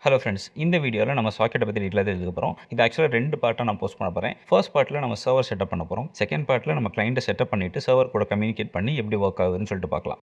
Hello friends, இந்த வீடியோவில் நம்ம சாக்கெட்டை பற்றி டீட்டெயிலாக தெரிஞ்சுக்க போகிறோம். இது ஆக்சுவலாக 2 பார்ட்டாக நான் போஸ்ட் பண்ண போகிறேன். ஃபர்ஸ்ட் பார்ட்டில் நம்ம சர்வர் செட்டப் பண்ண போகிறோம். செகண்ட் பார்ட்டில் நம்ம கிளைண்ட்டை செட்டப் பண்ணிவிட்டு சர்வர் கூட கம்யூனிகேட் பண்ணி எப்படி ஒர்க் ஆகுதுன்னு சொல்லிட்டு பார்க்கலாம்.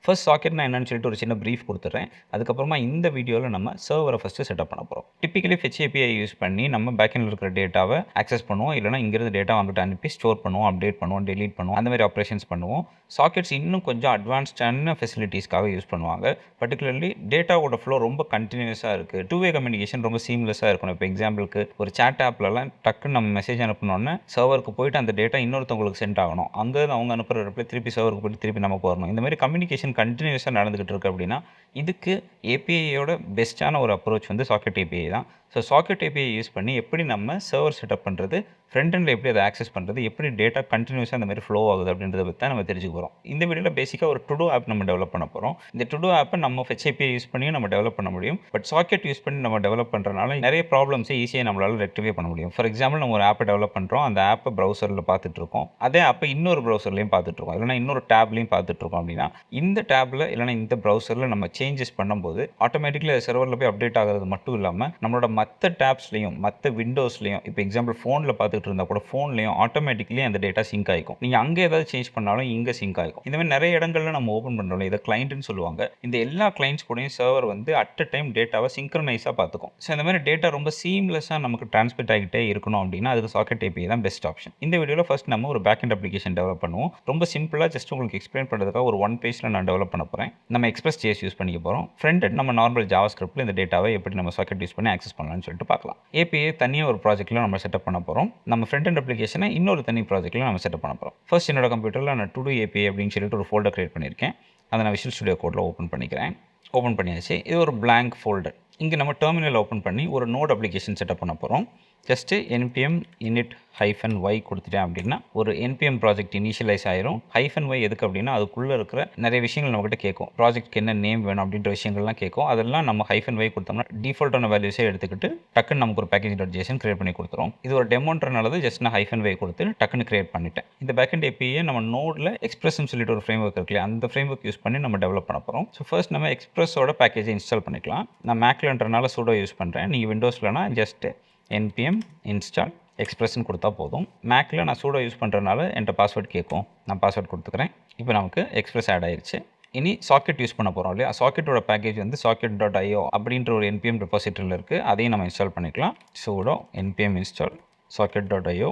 ஃபர்ஸ்ட் சாக்கெட்னா என்னன்னு சொல்லிட்டு ஒரு சின்ன ப்ரீஃப் கொடுத்துட்றேன். அதுக்கப்புறமா இந்த வீடியோவில் நம்ம சர்வரை ஃபஸ்ட்டு செட்டப் பண்ண போகிறோம். டிப்பிக்கலி ஃபெச் ஏபிஐ யூஸ் பண்ணி நம்ம பேக்கெண்டில் இருக்கிற டேட்டாவை ஆக்சஸ் பண்ணுவோம். இல்லைனா இங்கிருந்து டேட்டா அங்கிட்ட அனுப்பி ஸ்டோர் பண்ணுவோம், அப்டேட் பண்ணுவோம், டெலீட் பண்ணுவோம். அந்த மாதிரி ஆப்ரேஷன்ஸ் பண்ணுவோம். சாக்கெட்ஸ் இன்னும் கொஞ்சம் அட்வான்ஸ்டான ஃபெசிலிட்டிஸ்க்காக யூஸ் பண்ணுவாங்க. பர்டிகுலர்லி டேட்டாவோட ஃப்ளோ ரொம்ப கண்டினியூஸாக இருக்குது. டூ வே கம்யூனிகேஷன் ரொம்ப சீம்லெஸ்ஸாக இருக்கணும். இப்போ எக்ஸாம்பிளுக்கு ஒரு சேட் ஆப்லலாம் டக்குன்னு நம்ம மெசேஜ் அனுப்பினோன்னே சர்வருக்கு போயிட்டு அந்த டேட்டா இன்னொருத்தவங்களுக்கு சென்ட் ஆகணும். அங்கே அவங்க அனுப்புகிற ரிப்ளை திருப்பி சர்வருக்கு போயிட்டு திருப்பி நமக்கு வரணும். இந்த மாதிரி கம்யூனிகேஷன் கண்டினியூஸாக நடந்துகிட்டு இருக்கு அப்படின்னா இதுக்கு ஏபிஐயோட பெஸ்ட்டான ஒரு அப்ரோச் வந்து சாக்கெட் ஏபிஐ தான். ஸோ சாக்கெட் ஏபிஐ யூஸ் பண்ணி எப்படி நம்ம சர்வர் செட்டப் பண்ணுறது, ஃப்ரண்ட் எண்டில் எப்படி அதை ஆக்சஸ் பண்ணுறது, எப்படி டேட்டா கண்டினியூஸாக அந்த மாதிரி ஃப்ளோ ஆகுது அப்படின்றத பற்றி தான் நம்ம தெரிஞ்சுக்க போகிறோம். இந்த வீடியோவில் பேசிக்காக ஒரு டு டூ ஆப் நம்ம டெவலப் பண்ண போகிறோம். இந்த டு டூ ஆப்பை நம்ம ஃபெச் ஏபிஐ யூஸ் பண்ணியும் நம்ம டெவலப் பண்ண முடியும். பட் சாக்கெட் யூஸ் பண்ணி நம்ம டெவலப் பண்ணுறதுனால நிறைய ப்ராப்ளம்ஸை ஈஸியாக நம்மளால் ரெக்டிஃபை பண்ண முடியும். ஃபார் எக்ஸாம்பிள் நம்ம ஒரு ஆப்பை டெவலப் பண்ணுறோம், அந்த ஆப்பை ப்ரௌசரில் பார்த்துட்டு இருக்கோம், அதே ஆப்பை இன்னொரு ப்ரௌசர்லையும் பார்த்துட்டு இருக்கோம், இல்லைனா இன்னொரு டேப்லையும் பார்த்துட்டு இருக்கோம். அப்படின்னா இந்த டேப்பில் இல்லைனா இந்த ப்ரௌசரில் நம்ம சேஞ்சஸ் பண்ணும்போது ஆட்டோமேட்டிக்கலி அது சர்வரில் போய் அப்டேட் ஆகிறது மட்டும் இல்லாமல் நம்மளோட மற்ற டேப்ஸ்லையும் மற்ற விண்டோஸ்லையும், இப்போ எக்ஸாம்பிள் ஃபோனில் பார்த்துட்டு இருந்தால் கூட ஃபோன்லையும் ஆட்டோமேட்டிக்கலி அந்த டேட்டா சிங்க் ஆகிக்கும். நீங்கள் அங்கே ஏதாவது சேஞ்ச் பண்ணாலும் இங்கே சிங்க் ஆகிக்கும். இந்த மாதிரி நிறைய இடங்களில் நம்ம ஓப்பன் பண்ணுறோம், இதை கிளைண்ட்னு சொல்லுவாங்க. இந்த எல்லா கிளைண்ட்ஸ் கூடயும் சர்வர் வந்து அட் அ டைம் டேட்டாவை சிங்க்ரனைஸாக பார்த்துக்கும். ஸோ இந்த மாதிரி டேட்டா ரொம்ப சீம்லெஸ்ஸாக நமக்கு டிரான்ஸ்மிட் ஆகிட்டே இருக்கணும் அப்படின்னா அதுக்கு சாக்கெட் ஏபிஐ தான் பெஸ்ட் ஆப்ஷன். இந்த வீடியோவில் ஃபர்ஸ்ட் நம்ம ஒரு பேக்கெண்ட் அப்ளிகேஷன் டெவலப் பண்ணுவோம். ரொம்ப சிம்பிளாக ஜஸ்ட் உங்களுக்கு எக்ஸ்பிளைன் பண்ணுறதுக்காக ஒரு ஒன் பேஜில் நான் டெவலப் பண்ண போகிறேன். நம்ம எக்ஸ்பிரஸ்.js யூஸ் பண்ணிக்க போகிறோம். ஃப்ரண்ட் எண்ட் நம்ம நார்மல் ஜாவாஸ்கிரிப்டில் இந்த டேட்டாவை எப்படி நம்ம சாக்கெட் யூஸ் பண்ணி ஆக்சஸ் பண்ணலாம்னு சொல்லிட்டு பார்க்கலாம். ஏபிஐ தனியாக ஒரு ப்ராஜெக்ட்டில் நம்ம செட்டப் பண்ண போகிறோம். நம்ம ஃப்ரண்ட் எண்ட் அப்ளிகேஷனை இன்னொரு தனி ப்ராஜெக்ட்டில் நம்ம செட்டப் பண்ண போகிறோம். ஃபர்ஸ்ட் என்னோட கம்ப்யூட்டரில் நான் டு டூ ஏபிஐ அப்படின்னு சொல்லிட்டு ஒரு ஃபோல்டர் கிரியேட் பண்ணியிருக்கேன். அதை நான் விஷுவல் ஸ்டுடியோ கோடில் ஓப்பன் பண்ணிக்கிறேன். ஓப்பன் பண்ணியாச்சு. இது ஒரு blank ஃபோல்டர். இங்கே நம்ம டெர்மினல் ஓப்பன் பண்ணி ஒரு நோட் அப்ளிகேஷன் செட்டப் பண்ண போகிறோம். ஜஸ்ட்டு npm init -y கொடுத்துட்டேன் அப்படின்னா ஒரு npm ப்ராஜெக்ட் இனிஷியலைஸ் ஆயிரும். -y எதுக்கு அப்படின்னா அதுக்குள்ளே இருக்கிற நிறைய விஷயங்கள் நம்மகிட்ட கேட்கும். ப்ராஜெக்ட்க்கு என்ன நேம் வேணும் அப்படின்ற விஷயங்கள்லாம் கேட்கும். அதெல்லாம் நம்ம -y கொடுத்தோம்னா டிஃபால்ட்டான வேல்யூஸே எடுத்துக்கிட்டு டக்குன்னு நமக்கு ஒரு package.json கிரியேட் பண்ணி கொடுத்துரும். இது ஒரு டெமோன்றனால ஜஸ்ட் நான் -y கொடுத்து டக்குன்னு கிரியேட் பண்ணிட்டேன். இந்த பேக்கெண்ட் ஏபிஐயை நம்ம நோடில் எக்ஸ்பிரஸ்ன்னு சொல்லிட்டு ஒரு ஃப்ரேம் ஒர்க் இருக்குல்லையா, அந்த ஃப்ரேம் ஒர்க் யூஸ் பண்ணி நம்ம டெவலப் பண்ண போகிறோம். ஸோ ஃபர்ஸ்ட் நம்ம எக்ஸ்பிரஸோட பேக்கேஜை இன்ஸ்டால் பண்ணிக்கலாம். நான் மேக்லன்றனால sudo யூஸ் பண்ணுறேன். நீங்கள் விண்டோஸ்லனா ஜஸ்ட் npm install எக்ஸ்பிரஸ்ன்னு கொடுத்தா போதும். மேக்கில் நான் sudo யூஸ் பண்ணுறதுனால என்கிட்ட பாஸ்வேர்ட் கேட்கும். நான் பாஸ்வேர்ட் கொடுத்துக்கிறேன். இப்போ நமக்கு எக்ஸ்பிரஸ் ஆட் ஆயிடுச்சு. இனி சாக்கெட் யூஸ் பண்ண போகிறோம் இல்லையா, சாக்கெட்டோட பேக்கேஜ் வந்து socket.io அப்படின்ற ஒரு npm ரெபாசிட்டரியில் இருக்குது. அதையும் நம்ம இன்ஸ்டால் பண்ணிக்கலாம். sudo npm install socket.io.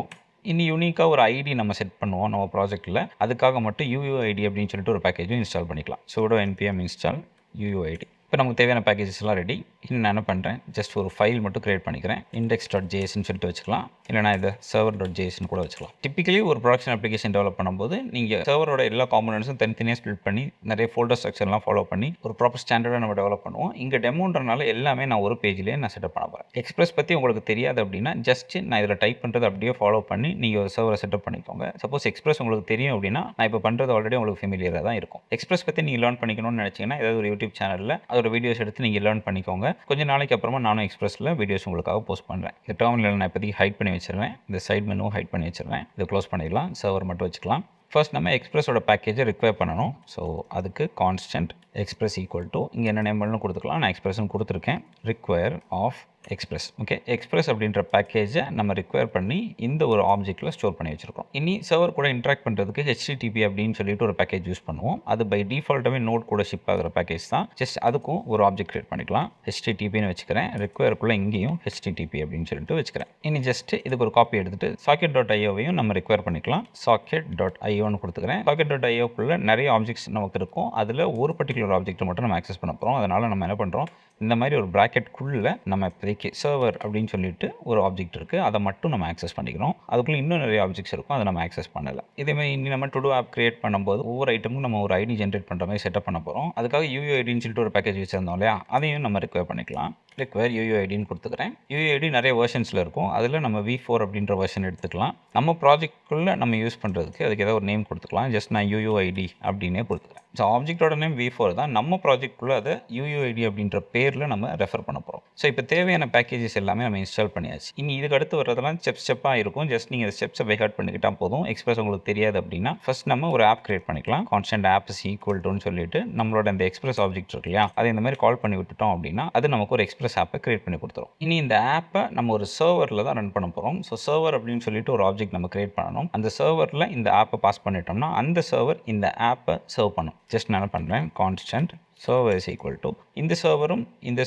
இனி யூனிக்காக ஒரு ஐடி நம்ம செட் பண்ணுவோம் நம்ம ப்ராஜெக்ட்டில். அதுக்காக மட்டும் UUID அப்படின்னு சொல்லிட்டு ஒரு பேக்கேஜும் இன்ஸ்டால் பண்ணிக்கலாம். sudo npm install UUID. இப்போ நமக்கு தேவையான பேக்கேஜஸ் எல்லாம் ரெடி. இன்னும் நான் என்ன பண்ணுறேன், ஜஸ்ட் ஒரு ஃபைல் மட்டும் கிரியேட் பண்ணிக்கிறேன். index.jsன்னு சொல்லிட்டு வச்சுக்கலாம், இல்லைனா இதை server.jsன்னு கூட வச்சுக்கலாம். டிப்பிக்கலி ஒரு ப்ரொடக்ஷன் அப்ளிகேஷன் டெவலப் பண்ணும்போது நீங்கள் சர்வரோட எல்லா காம்போனன்ட்ஸும் தனித்தனியாக ஸ்பிளிட் பண்ணி நிறைய ஃபோல்டர் ஸ்ட்ரக்சர்லாம் ஃபாலோ பண்ணி ஒரு ப்ராப்பர் ஸ்டாண்டர்டாக நம்ம டெவலப் பண்ணுவோம். இங்கே டெமோன்றனால எல்லாமே நான் ஒரு பேஜ்லேயே நான் செட்டப் பண்ண போகிறேன். எக்ஸ்பிரஸ் பற்றி உங்களுக்கு தெரியாது அப்படின்னா ஜஸ்ட் நான் இதில் டைப் பண்ணுறது அப்படியே ஃபாலோ பண்ணி நீங்கள் ஒரு சர்வரை செட்டப் பண்ணிக்கோங்க. சப்போஸ் எக்ஸ்பிரஸ் உங்களுக்கு தெரியும் அப்படின்னா நான் இப்போ பண்ணுறது ஆல்ரெடி உங்களுக்கு ஃபெமிலியராக தான் இருக்கும். எக்ஸ்பிரஸ் பற்றி நீங்கள் லேர்ன் பண்ணிக்கணும்னு நினச்சிங்கன்னா ஏதாவது ஒரு யூடியூப் சேனலில் அதோட வீடியோஸ் எடுத்து நீங்கள் லேர்ன் பண்ணிக்கோங்க. கொஞ்சம் நாளைக்கு அப்புறமா நானும் எக்ஸ்பிரஸில் வீடியோஸ் உங்களுக்காக போஸ்ட் பண்ணுறேன். இந்த டெர்மினல் நான் இப்போதைக்கு ஹைட் பண்ணி வச்சிருவேன். இந்த சைட் மெனு ஹைட் பண்ணி வச்சிருவேன். இதை க்ளோஸ் பண்ணிடலாம். சர்வர் மட்டும் வச்சுக்கலாம். ஃபர்ஸ்ட் நம்ம எக்ஸ்பிரஸோட பேக்கேஜை ரிக்வயர் பண்ணணும். ஸோ அதுக்கு கான்ஸ்டன்ட் எக்ஸ்பிரஸ் ஈக்குவல் டு இங்கே என்ன நேம் வேணும் கொடுத்துக்கலாம். நான் எக்ஸ்பிரஸ்ன்னு கொடுத்துருக்கேன். Require of express. Okay, express அப்படின்ற பேக்கேஜை நம்ம ரிக்வயர் பண்ணி இந்த ஒரு ஆப்ஜெக்ட்டில் ஸ்டோர் பண்ணி வச்சிருக்கோம். இனி சர்வர் கூட இன்ட்ராக்ட் பண்ணுறதுக்கு HTTP அப்படின்னு சொல்லிட்டு ஒரு பேக்கேஜ் யூஸ் பண்ணுவோம். அது பை டிஃபால்ட்டாகவே நோட் கூட ஷிப் ஆகிற பேக்கேஜ் தான். ஜஸ்ட் அதுக்கும் ஒரு ஆப்ஜெக்ட் கிரியேட் பண்ணிக்கலாம். HTTPன்னு வச்சுக்கிறேன். ரிக்வயருக்குள்ளே இங்கேயும் HTTP அப்படின்னு சொல்லிட்டு வச்சுக்கிறேன். இனி ஜஸ்ட் இதுக்கு ஒரு காப்பி எடுத்துட்டு socket.ioவையும் நம்ம ரிக்வயர் பண்ணிக்கலாம். socket.ioன்னு கொடுத்துக்கிறேன். socket.ioக்குள்ளே நிறைய ஆப்ஜெக்ட்ஸ் நமக்கு இருக்கும். அதில் ஒரு பர்டிகுலர் ஆப்ஜெக்ட் மட்டும் நம்ம ஆக்சஸ் பண்ண போகிறோம். அதனால் நம்ம என்ன பண்ணுறோம், இந்த மாதிரி ஒரு ப்ராக்கெட்குள்ளே நம்ம இப்போதைக்கு சர்வர் அப்படின்னு சொல்லிட்டு ஒரு ஆப்ஜெக்ட் இருக்குது, அதை மட்டும் நம்ம ஆக்சஸ் பண்ணிக்கிறோம். அதுக்குள்ளே இன்னும் நிறைய ஆப்ஜெக்ட்ஸ் இருக்கும், அதை நம்ம ஆக்சஸ் பண்ணலை. இதேமாதிரி இனி நம்ம டு டூ ஆப் கிரியேட் பண்ணும்போது ஒவ்வொரு ஐட்டமும் நம்ம ஒரு ஐடி ஜென்ரேட் பண்ணுற மாதிரி செட்டப் பண்ண போகிறோம். அதுக்காக UUIDன்னு சொல்லிட்டு ஒரு பேக்கேஜ் வச்சுருந்தோம் இல்லையா, அதையும் நம்ம ரிக்வயர் பண்ணிக்கலாம். கிளிக் வேர் யூயூஐடின்னு கொடுத்துக்கிறேன். யூயூஐடி நிறைய வெர்ஷன்ஸில் இருக்கும். அதில் நம்ம V4 அப்படின்ற வெர்ஷன் எடுத்துக்கலாம். நம்ம ப்ராஜெக்ட்குள்ளே நம்ம யூஸ் பண்ணுறதுக்கு அதுக்கு ஏதாவது ஒரு நேம் கொடுத்துக்கலாம். ஜஸ்ட் நான் யூயூஐடி அப்படின்னே கொடுத்துக்கிறேன். ஸோ ஆப்ஜெக்டோட நேம் V4 தான். நம்ம ப்ராஜெக்ட்குள்ளே அதை யூயூஐடி அப்படின்ற பேரில் நம்ம ரெஃபர் பண்ண போகிறோம். ஸோ இப்போ தேவையான பேக்கேஜஸ் எல்லாமே நம்ம இன்ஸ்டால் பண்ணியாச்சு. இனி இதுக்கு அடுத்து வரதெல்லாம் ஸ்டெப்பாக இருக்கும். ஜஸ்ட் நீங்கள் ஸ்டெப்ஸை பை ஹார்ட் பண்ணிக்கிட்டால் போதும். எக்ஸ்பிரஸ் உங்களுக்கு தெரியாது அப்படின்னா ஃபர்ஸ்ட் நம்ம ஒரு ஆப் கிரியேட் பண்ணிக்கலாம். கான்ஸ்டன்ட் ஆப் இஸ் ஈக்குவல் டுன்னு சொல்லிட்டு நம்மளோட அந்த எக்ஸ்பிரஸ் ஆப்ஜெக்ட் இருக்கு இல்லையா, அதை இந்த மாதிரி கால் பண்ணி விட்டுட்டோம் அப்படின்னா அது நமக்கு ஒரு எக்ஸ்பிரஸ் ஆப்பை கிரியேட் பண்ணி கொடுத்துரும். இனி இந்த ஆப்பை நம்ம ஒரு சர்வரில் தான் ரன் பண்ண போகிறோம். ஸோ சர்வர் அப்படின்னு சொல்லிட்டு ஒரு ஆப்ஜெக்ட் நம்ம கிரியேட் பண்ணணும். அந்த சர்வரில் இந்த ஆப்பை பாஸ் பண்ணிட்டோம்னா அந்த சர்வர் இந்த ஆப்பை சர்வ் பண்ணும். ஜஸ்ட் நான் என்ன பண்ணுறேன், constant server is equal to இந்த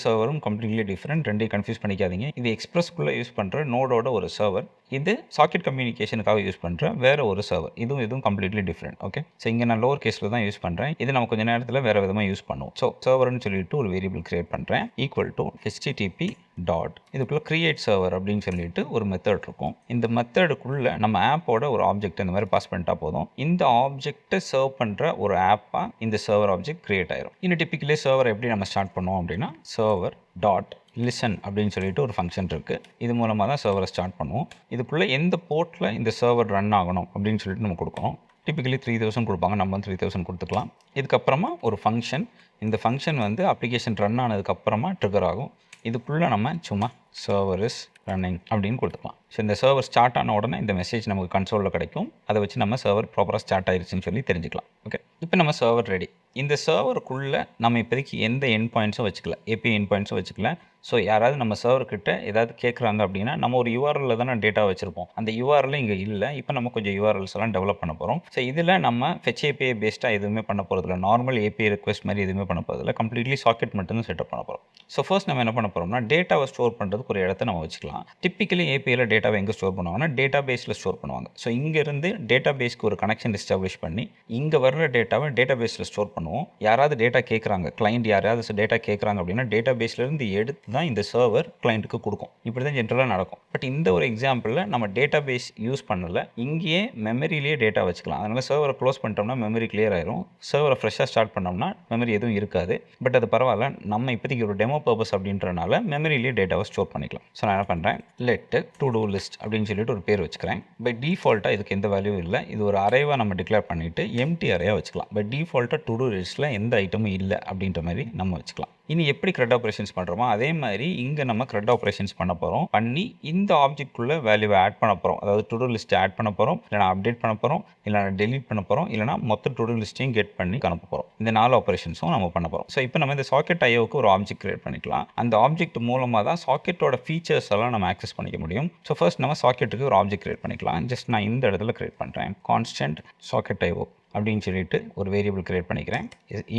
சர்வரும் கம்ப்ளீட்லி டிஃப்ரெண்ட். ரெண்டையும் கன்ஃபியூஸ் பண்ணிக்காதீங்க. இது எக்ஸ்பிரஸ்க்குள்ளே யூஸ் பண்ணுற நோடோட ஒரு சர்வர், இது சாக்கெட் கம்யூனிகேஷனுக்காக யூஸ் பண்ணுற வேற ஒரு சர்வர். இதுவும் கம்ப்ளீட்லி டிஃப்ரெண்ட். ஓகே, ஸோ இங்கே நான் லோவர் கேஸில் தான் யூஸ் பண்ணுறேன். இது நம்ம கொஞ்சம் நேரத்தில் வேறு விதமாக யூஸ் பண்ணுவோம். ஸோ சர்வர்னு சொல்லிட்டு ஒரு வேரியபிள் கிரியேட் பண்ணுறேன். ஈக்குவல் டு HTTP டாட் இதுக்குள்ளே கிரியேட் சர்வர் அப்படின்னு சொல்லிட்டு ஒரு மெத்தட் இருக்கும். இந்த மெத்தடுக்குள்ளே நம்ம ஆப்போட ஒரு ஆப்ஜெக்ட் இந்த மாதிரி பாஸ் பண்ணிட்டா போதும். இந்த ஆப்ஜெக்டை சர்வ் பண்ணுற ஒரு ஆப்பாக இந்த சர்வர் ஆப்ஜெக்ட் கிரியேட் ஆயிரும். இன்னும் டிப்பிக்கலி சர்வர் எப்படி நம்ம ஸ்டார்ட் பண்ணுவோம் அப்படின்னா சர்வர் டாட் லிசன் அப்படின்னு சொல்லிட்டு ஒரு ஃபங்க்ஷன் இருக்குது. இது மூலமாக தான் சர்வரை ஸ்டார்ட் பண்ணுவோம். இதுக்குள்ளே எந்த போர்ட்டில் இந்த சர்வர் ரன் ஆகணும் அப்படின்னு சொல்லிட்டு நம்ம கொடுக்கணும். டிப்பிக்கலி 3000 கொடுப்பாங்க, நம்ம 3000 கொடுத்துக்கலாம். இதுக்கப்புறமா ஒரு ஃபங்க்ஷன், இந்த ஃபங்க்ஷன் வந்து அப்ளிகேஷன் ரன் ஆனதுக்கப்புறமா ட்ரிகர் ஆகும். இதுக்குள்ளே நம்ம சும்மா சர்வர் இஸ் ரன்னிங் அப்படின்னு கொடுத்துக்கலாம். ஸோ இந்த சர்வர் ஸ்டார்ட் ஆன உடனே இந்த மெசேஜ் நமக்கு கன்சோலில் கிடைக்கும். அதை வச்சு நம்ம சர்வர் ப்ராப்பராக ஸ்டார்ட் ஆயிடுச்சுன்னு சொல்லி தெரிஞ்சுக்கலாம். ஓகே, இப்போ நம்ம சர்வர் ரெடி. இந்த சர்வருக்குள்ளே நம்ம இப்போதைக்கு எந்த எண்ட் பாயிண்ட்ஸும் வச்சுக்கல, API எண்ட் பாயிண்ட்ஸும் வச்சுக்கல. ஸோ யாராவது நம்ம சர்வர்கிட்ட ஏதாவது கேட்குறாங்க அப்படின்னா நம்ம ஒரு URL தானே டேட்டா வச்சுருப்போம். அந்த URL இங்கே இல்லை. இப்போ நம்ம கொஞ்சம் URLs எல்லாம் டெவலப் பண்ண போகிறோம். ஸோ இதில் நம்ம ஃபெச் API பேஸ்டாக எதுவுமே பண்ண போகிறதில்ல. நார்மல் API ரெக்வஸ்ட் மாதிரி எதுவுமே பண்ண போகிறதில்ல. கம்ப்ளீட்லி சாக்கெட் மட்டும் செட்டப் பண்ண போகிறோம். ஸோ ஃபர்ஸ்ட் நம்ம என்ன பண்ண போகிறோம்னா டேட்டாவை ஸ்டோர் பண்ணுறதுக்கு ஒரு இடத்த நம்ம வச்சுக்கலாம். டிப்பிக்கலி APIயில் டேட்டாவை எங்கே ஸ்டோர் பண்ணுவாங்கன்னா டேட்டா பேஸில் ஸ்டோர் பண்ணுவாங்க. ஸோ இங்கேருந்து டேட்டா பேஸ்க்கு ஒரு கனெக்ஷன் எஸ்டாப்ளிஷ் பண்ணி இங்கே வர்ற டேட்டாவை டேட்டா பேஸில் ஸ்டோர் பண்ணுவோம். யாராவது டேட்டா கேட்குறாங்க, கிளைண்ட் யாராவது டேட்டா கேட்குறாங்க அப்படின்னா டேட்டா பேஸ்லேருந்து எடுத்து தான் இந்த சர்வர் கிளைண்ட்டுக்கு கொடுக்கும். இப்படி தான் ஜென்ரலாக நடக்கும். பட் இந்த ஒரு எக்ஸாம்பிளில் நம்ம டேட்டா பேஸ் யூஸ் பண்ணல, இங்கேயே மெமரியிலேயே டேட்டா வச்சுக்கலாம். அதனால் சர்வரை க்ளோஸ் பண்ணிட்டோம்னா மெமரி கிளியர் ஆயிரும். சர்வரை ஃப்ரெஷ்ஷாக ஸ்டார்ட் பண்ணோம்னா மெமரி எதுவும் இருக்காது. பட் அது பரவாயில்ல, நம்ம இப்போதைக்கு ஒரு டெமோ பர்பஸ் அப்படின்றனால மெமரியிலேயே டேட்டாவை ஸ்டோர் பண்ணிக்கலாம். ஸோ நான் என்ன பண்ணுறேன், லெட் டு டூ லிஸ்ட் அப்படின்னு சொல்லிட்டு ஒரு பேர் வச்சுக்கிறேன். பை டிஃபால்ட்டாக இதுக்கு எந்த வேல்யூ இல்லை. இது ஒரு அரேவாக நம்ம டிக்ளேர் பண்ணிவிட்டு எம்டி அரேயாக வச்சுக்கலாம். பை டிஃபால்ட்டாக டு டூ லிஸ்ட்டில் எந்த ஐட்டமும் இல்லை அப்படின்ற மாதிரி நம்ம வச்சுக்கலாம். இனி எப்படி க்ரெட் ஆப்ரேஷன்ஸ் பண்ணுறோமோ அதே மாதிரி இங்கே நம்ம க்ரெட் ஆப்ரேஷன்ஸ் பண்ண போகிறோம். பண்ணி இந்த ஆப்ஜெக்ட்குள்ளே வேல்யூவை ஆட் பண்ண போகிறோம். அதாவது டு டூ லிஸ்ட்டை ஆட் பண்ண போகிறோம், இல்லைனா அப்டேட் பண்ண போகிறோம், இல்லைனா டெலீட் பண்ண போகிறோம், இல்லைனா மொத்த டு டூ லிஸ்ட்டையும் கெட் பண்ணி அனுப்ப போகிறோம். இந்த 4 ஆப்ரேஷன்ஸும் நம்ம பண்ண போகிறோம். ஸோ இப்போ நம்ம இந்த சாக்கெட் ஐஓக்கு ஒரு ஆப்ஜெக்ட் கிரியேட் பண்ணிக்கலாம். அந்த ஆப்ஜெக்ட் மூலமாக தான் சாக்கெட்டோட ஃபீச்சர்ஸ் எல்லாம் நம்ம ஆக்சஸ் பண்ணிக்க முடியும். ஸோ ஃபர்ஸ்ட் நம்ம சாக்கெட்டுக்கு ஒரு ஆப்ஜெக்ட் கிரியேட் பண்ணிக்கலாம். ஜஸ்ட் நான் இந்த இடத்துல கிரியேட் பண்ணுறேன். கான்ஸ்டன்ட் சாக்கெட் ஐஓ அப்படின்னு சொல்லிட்டு ஒரு வேரியபிள் கிரியேட் பண்ணிக்கிறேன்.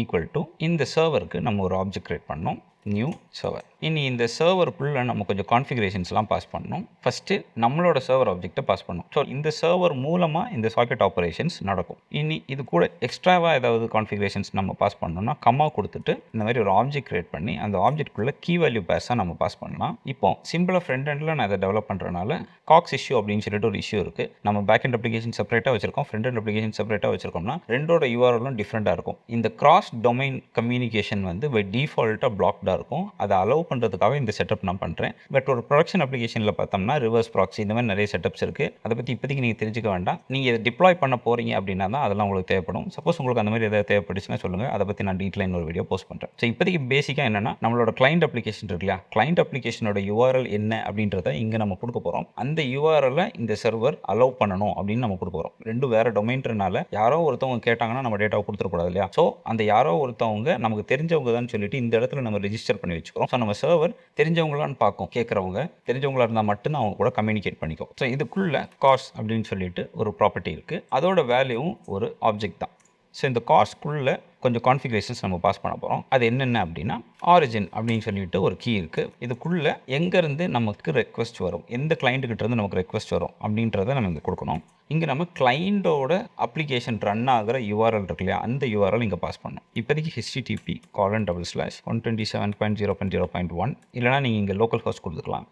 ஈக்குவல் டு இந்த சர்வருக்கு நம்ம ஒரு ஆப்ஜெக்ட் கிரியேட் பண்ணோம், நியூ சர்வர். இனி இந்த சர்வருக்குள்ளே நம்ம கொஞ்சம் கான்ஃபிகரேஷன்ஸ்லாம் பாஸ் பண்ணணும். ஃபஸ்ட்டு நம்மளோட சர்வர் ஆப்ஜெக்ட்டை பாஸ் பண்ணணும். ஸோ இந்த சர்வர் மூலமாக இந்த சாக்கெட் ஆப்ரேஷன்ஸ் நடக்கும். இனி இது கூட எக்ஸ்ட்ராவாக ஏதாவது கான்ஃபிகரேஷன்ஸ் நம்ம பாஸ் பண்ணோம்னா கம்மா கொடுத்துட்டு இந்த மாதிரி ஒரு ஆப்ஜெக்ட் கிரியேட் பண்ணி அந்த ஆப்ஜெக்ட்குள்ளே கீ வேல்யூ பேஸாக நம்ம பாஸ் பண்ணலாம். இப்போ சிம்பிளாக ஃப்ரண்ட் எண்டில் நான் இதை டெவலப் பண்ணுறதுனால காக்ஸ் இஷ்யூ அப்படின்னு சொல்லிட்டு ஒரு இஷ்யூ இருக்குது. நம்ம பேக் அண்ட் அப்ளிகேஷன் செப்பரேட்டாக வச்சிருக்கோம், ஃப்ரண்ட் அண்ட் அப்ளிகேஷன் செப்பரேட்டாக வச்சிருக்கோம்னா ரெண்டோட URLும் டிஃப்ரெண்ட்டாக இருக்கும். இந்த கிராஸ் டொமைன் கம்யூனிகேஷன் வந்து பை டிஃபால்ட்டாக பிளாக்டாக இருக்கும். அதை அலோவ் பண்ணுறதுக்காக இந்த செட்டப் நான் பண்ணுறேன். பட் ஒரு ப்ரொடக்ஷன் அப்ளிகேஷனில் பார்த்தோம்னா ரிவர்ஸ் ப்ராக்ஸி இந்த மாதிரி நிறைய செட்டப்ஸ் இருக்குது. அதை பற்றி இப்போதைக்கு நீங்கள் தெரிஞ்சுக்க வேண்டாம். நீங்கள் இதை டிப்ளாய் பண்ண போகிறீங்க அப்படின்னா தான் அதெல்லாம் உங்களுக்கு தேவைப்படும். சப்போஸ் உங்களுக்கு அந்த மாதிரி எதாவது தேவைப்பட்டுச்சுன்னா சொல்லுங்கள், அதை பற்றி நான் டீட்டெயிலாக இன்னொரு வீடியோ போஸ்ட் பண்ணுறேன். ஸோ இப்போதைக்கு பேசிக்காக என்னென்னா நம்மளோட கிளைண்ட் அப்ளிகேஷன் இருக்கு இல்லையா, கிளைண்ட் அப்ளிகேஷனோட URL என்ன அப்படின்றத இங்கே நம்ம கொடுக்க போகிறோம். அந்த URL-ஐ இந்த சர்வர் அலோவ் பண்ணணும் அப்படின்னு நம்ம கொடுக்க போகிறோம். ரெண்டும் வேறு டொமைன்றனால யாரோ ஒருத்தவங்க கேட்டாங்கன்னா நம்ம டேட்டாவை கொடுத்துடக்கூடாது இல்லையா. ஸோ அந்த யாரோ ஒருத்தவங்க நமக்கு தெரிஞ்சவங்க தான் சொல்லிட்டு இந்த இடத்துல நம்ம ரெஜிஸ்டர் பண்ணி வச்சுக்கிறோம். ஸோ நம்ம சர்வர் தெரிஞ்சவங்களான்னு பார்க்கும். கேட்குறவங்க தெரிஞ்சவங்களா இருந்தால் மட்டும்தான் அவங்க கூட கம்யூனிகேட் பண்ணிக்கும். ஸோ இதுக்குள்ள காஸ்ட் அப்படின்னு சொல்லிட்டு ஒரு ப்ராப்பர்ட்டி இருக்குது. அதோட வேல்யூவும் ஒரு ஆப்ஜெக்ட் தான். ஸோ இந்த காஸ்ட்குள்ளே கொஞ்சம் கான்ஃபிகரேஷன்ஸ் நம்ம பாஸ் பண்ண போகிறோம். அது என்னென்ன அப்படின்னா ஆரிஜின் அப்படின்னு சொல்லிட்டு ஒரு கீ இருக்குது. இதுக்குள்ளே எங்கேருந்து நமக்கு ரெக்வஸ்ட் வரும், எந்த கிளைண்ட்டுக்கிட்டேருந்து நமக்கு ரெக்வஸ்ட் வரும் அப்படின்றத நம்ம இங்கே கொடுக்கணும். இங்கே நம்ம கிளைண்டோட அப்ளிகேஷன் ரன் ஆகிற URL இருக்கு இல்லையா, அந்த URL இங்கே பாஸ் பண்ணணும். இப்போதைக்கு http://127.0.0.1 இல்லைனா நீங்கள் இங்கே லோக்கல் ஹோஸ்ட் கொடுத்துக்கலாம்.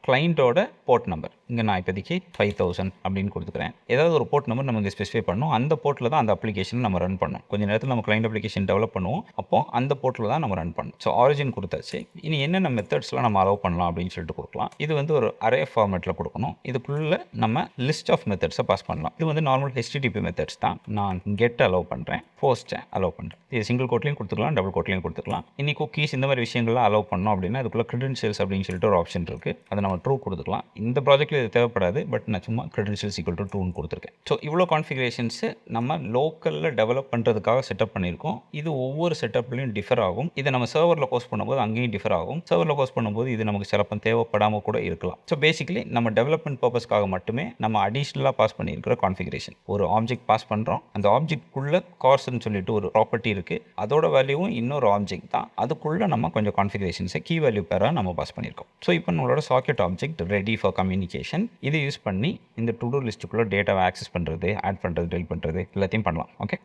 கிளைண்டோட போர்ட் நம்பர் இங்கே நான் இப்போதைக்கு 5000 அப்படின்னு கொடுத்துக்கிறேன். ஏதாவது ஒரு போர்ட் நம்பர் நம்ம இங்கே ஸ்பெசிஃபை பண்ணணும். அந்த போர்ட்டில் தான் அந்த அப்ளிகேஷன் நம்ம ரன் பண்ணணும். கொஞ்சம் நேரத்தில் நம்ம கிளைண்ட் எண்ட் அப்ளிகேஷன் டெவலப் பண்ணுவோம். அப்போ அந்த போர்ட்டலில் தான் நம்ம ரன் பண்ணணும். ஸோ ஆரிஜின் கொடுத்தாச்சு. இனி என்னென்ன மெத்தட்ஸ்லாம் நம்ம அலோவ் பண்ணலாம் அப்படின்னு சொல்லிட்டு கொடுக்கலாம். இது வந்து ஒரு அரே ஃபார்மேட்டில் கொடுக்கணும். இதுக்குள்ளே நம்ம லிஸ்ட் ஆஃப் மெத்தட்ஸை பாஸ் பண்ணலாம். இது வந்து நார்மல் HTTP மெத்தட்ஸ் தான். நான் கெட் அலோவ் பண்ணுறேன், போஸ்ட்டை அலோவ் பண்ணுறேன். இது சிங்கிள் கோட்லையும் கொடுத்துக்கலாம், டபுள் கோட்லையும் கொடுத்துக்கலாம். இனி குக்கீஸ் இந்த மாதிரி விஷயங்கள்லாம் அலோவ் பண்ணோம் அப்படின்னா இதுக்குள்ள கிரெடென்ஷியல்ஸ் அப்படின்னு சொல்லிட்டு ஒரு ஆப்ஷன் இருக்குது. அதை நம்ம ட்ரூ கொடுத்துக்கலாம். இந்த ப்ராஜெக்ட்டில் இது தேவைப்படாது, பட் நான் சும்மா கிரெடென்ஷியல்ஸ் ஈக்குவல் டு ட்ரூன்னு கொடுத்துருக்கேன். ஸோ இவ்வளோ கான்ஃபிகரேஷன்ஸு நம்ம லோக்கலில் டெவலப் பண்ணுறதுக்காக செட்டப் பண்ணியிருக்கோம். இது ஒவ்வொரு செட்டப்லையும் டிஃபர் ஆகும். இதை நம்ம சர்வரில் போஸ்ட் பண்ணும்போது அங்கேயும் டிஃபர் ஆகும். சர்வரில் போஸ்ட் பண்ணும்போது இது நமக்கு சிலப்பம் தேவைப்படாமல் கூட இருக்கலாம். ஸோ பேசிக்கலி நம்ம டெவலப்மெண்ட் பர்பஸ்க்காக மட்டுமே நம்ம அடிஷ்னலாக பாஸ் பண்ணியிருக்கிற கான்ஃபிகரேஷன். ஒரு ஆப்ஜெக்ட் பாஸ் பண்ணுறோம், அந்த ஆப்ஜெக்ட்குள்ளே கார்ஸ்ன்னு சொல்லிட்டு ஒரு ப்ராப்பர்ட்டி இருக்குது. அதோட வேல்யூவும் இன்னொரு ஆப்ஜெக்ட் தான். அதுக்குள்ளே நம்ம கொஞ்சம் கான்ஃபிகரேஷன்ஸை கீ வேல்யூ பேராக நம்ம பாஸ் பண்ணியிருக்கோம். ஸோ இப்போ நம்மளோட socket object ready for communication. இதை யூஸ் பண்ணி இந்த டு டூ லிஸ்ட்டுக்குள்ளே டேட்டாவை ஆக்சஸ் பண்ணுறது, ஆட் பண்ணுறது, டெலிட் பண்ணுறது எல்லாத்தையும் பண்ணலாம். ஓகே,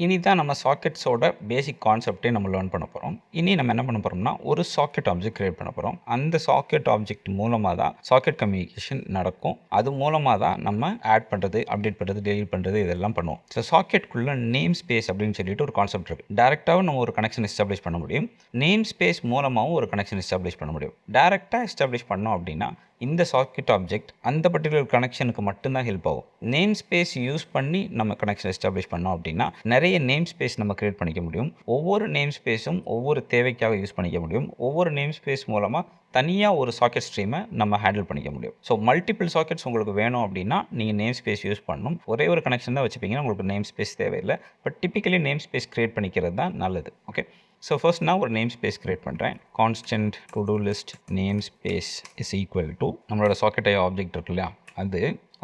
இனி தான் நம்ம சாக்கெட்ஸோட பேசிக் கான்செப்டே நம்ம லேர்ன் பண்ண போகிறோம். இனி நம்ம என்ன பண்ண போகிறோம்னா ஒரு சாக்கெட் ஆப்ஜெக்ட் கிரியேட் பண்ண போகிறோம். அந்த சாக்கெட் ஆப்ஜெக்ட் மூலமாக தான் சாக்கெட் கம்யூனிகேஷன் நடக்கும். அது மூலமாக தான் நம்ம ஆட் பண்ணுறது, அப்டேட் பண்ணுறது, டெலிட் பண்ணுறது இதெல்லாம் பண்ணுவோம். ஸோ சாக்கெட்குள்ளே நேம் ஸ்பேஸ் அப்படின்னு சொல்லிட்டு ஒரு கான்செப்ட் இருக்குது. டேரெக்டாகவும் நம்ம ஒரு கனெக்ஷன் எஸ்டாப்ளிஷ் பண்ண முடியும், நேம் ஸ்பேஸ் மூலமாகவும் ஒரு கனெக்ஷன் எஸ்டாப்ளிஷ் பண்ண முடியும். டேரெக்டாக எஸ்டாப்ளிஷ் பண்ணோம் அப்படின்னா இந்த சாக்கெட் ஆப்ஜெக்ட் அந்த பர்டிகுலர் கனெக்ஷனுக்கு மட்டும்தான் ஹெல்ப் ஆகும். நேம் ஸ்பேஸ் யூஸ் பண்ணி நம்ம கனெக்ஷன் எஸ்டாப்ளிஷ் பண்ணோம் அப்படின்னா நிறைய நேம் ஸ்பேஸ் நம்ம கிரியேட் பண்ணிக்க முடியும். ஒவ்வொரு நேம் ஸ்பேஸும் ஒவ்வொரு தேவைக்காக யூஸ் பண்ணிக்க முடியும். ஒவ்வொரு நேம் ஸ்பேஸ் மூலமாக தனியாக ஒரு சாக்கெட் ஸ்ட்ரீமை நம்ம ஹேண்டில் பண்ணிக்க முடியும். ஸோ மல்டிபிள் சாக்கெட்ஸ் உங்களுக்கு வேணும் அப்படின்னா நீங்கள் நேம் ஸ்பேஸ் யூஸ் பண்ணணும். ஒரே ஒரு கனெக்ஷன் தான் வச்சுப்பீங்கன்னா உங்களுக்கு நேம் ஸ்பேஸ் தேவையில்லை. But typically name space create பண்ணிக்கிறது தான் நல்லது. ஓகே, ஸோ ஃபர்ஸ்ட் நான் ஒரு நேம் ஸ்பேஸ் கிரியேட் பண்ணுறேன். Constant to do list name space is equal to நம்மளோட சாக்கெட் ஆப்ஜெக்ட் இருக்கு இல்லையா,